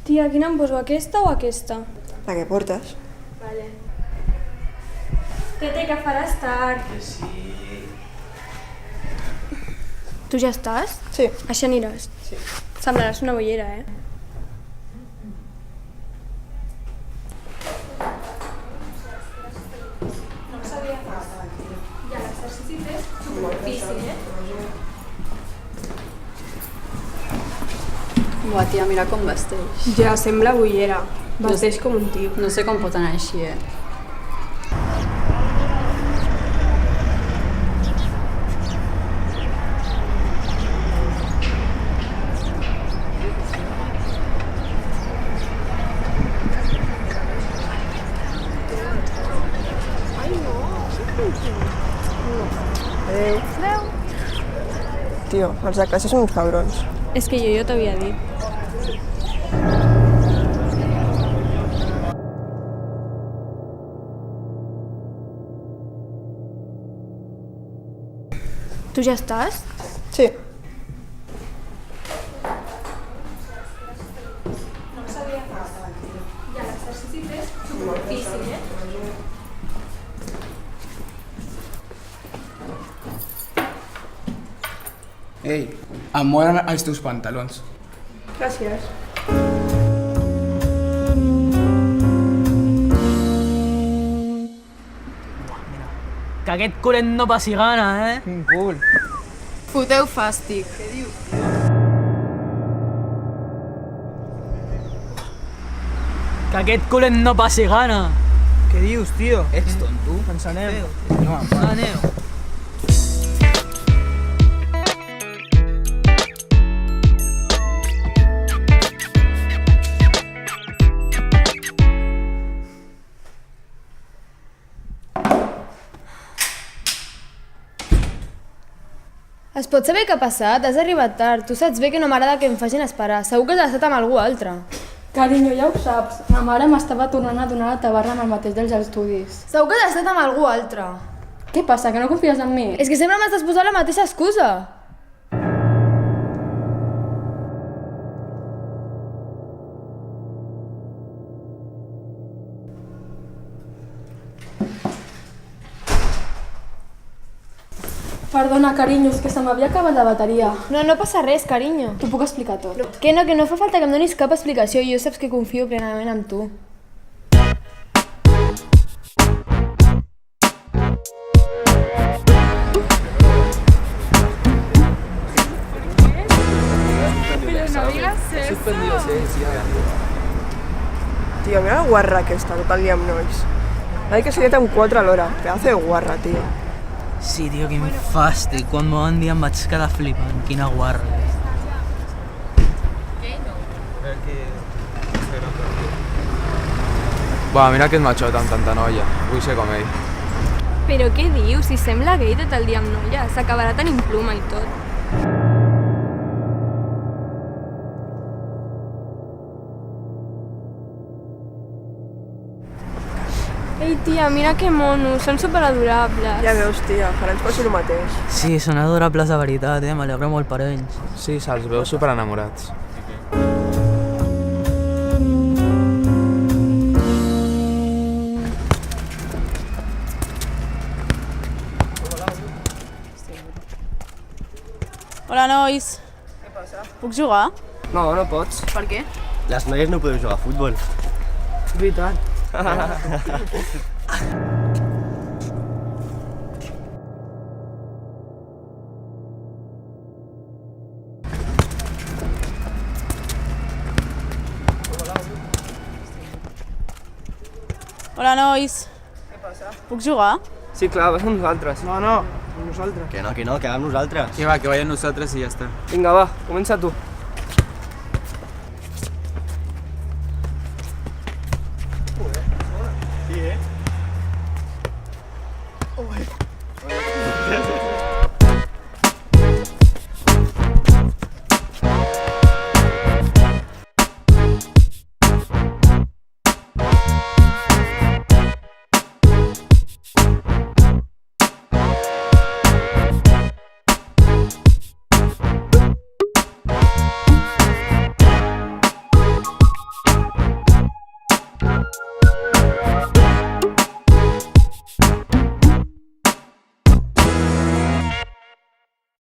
Tia, quina em poso, aquesta o aquesta? La que portes. Vale. Tete, que faràs tard. Que sí. Tu ja estàs? Sí. Així aniràs? Sí. Semblaràs una bollera, No ho sabia pas. Ja l'exercici és superfícil, Buah, tia, mira com vesteix. Ja, sembla bollera. Vesteix com un tio. No sé com pot anar així, Adéu. Tio, els de classe són uns cabrons. És que jo t'havia dit. Tu ja estàs? Sí. No ho sabia pas. Ja l'exercici és superfícil, Ei, em molen els teus pantalons. Gràcies. Que aquest culet no passi gana, Quin cul. Foteu fàstic. Que aquest culet no passi gana. Què dius, tio? Ets tonto? Ens anem. No, Aneu. Es pot saber què ha passat? Has arribat tard. Tu saps bé que no m'agrada que em facin esperar. Segur que has estat amb algú altre. Carinyo, ja ho saps. Ma mare m'estava tornant a donar la tabarra amb el mateix dels estudis. Segur que has estat amb algú altre. Què passa, que no confies en mi? És que sempre m'estàs posant la mateixa excusa. Perdona, carinyo, és que se m'havia acabat la bateria. No passa res, carinyo. T'ho puc explicar tot. Que no fa falta que em donis cap explicació. Jo saps que confio plenament en tu. Tio, mira la guarra aquesta, tot el dia amb nois. Ai, que s'ha dit amb 4 a l'hora. Pedazo de guarra, tio. Sí, tio, quin fàstic. Quan m'ho van dir em vaig quedar flipant. Quina guarra. Va, mira aquest machot amb tanta noia. Vull ser com ell. Però què dius? Si sembla gay tot el dia amb noia. S'acabarà tenint pluma i tot. Ei, tia, mira que monos. Són superadorables. Ja veus, tia, farà ens passi el mateix. Sí, són adorables de veritat, m'alegro molt per ells. Sí, se'ls veu superenamorats. Hola, nois. Què passa? Puc jugar? No, no pots. Per què? Les noies no podeu jugar a futbol. És veritat. Hola, nois. Què passa? Puc jugar? Sí, clar, vas amb nosaltres. No, amb nosaltres. Que no, que va amb nosaltres. Que va, que vayan nosaltres i ja està. Vinga, va, comença tu.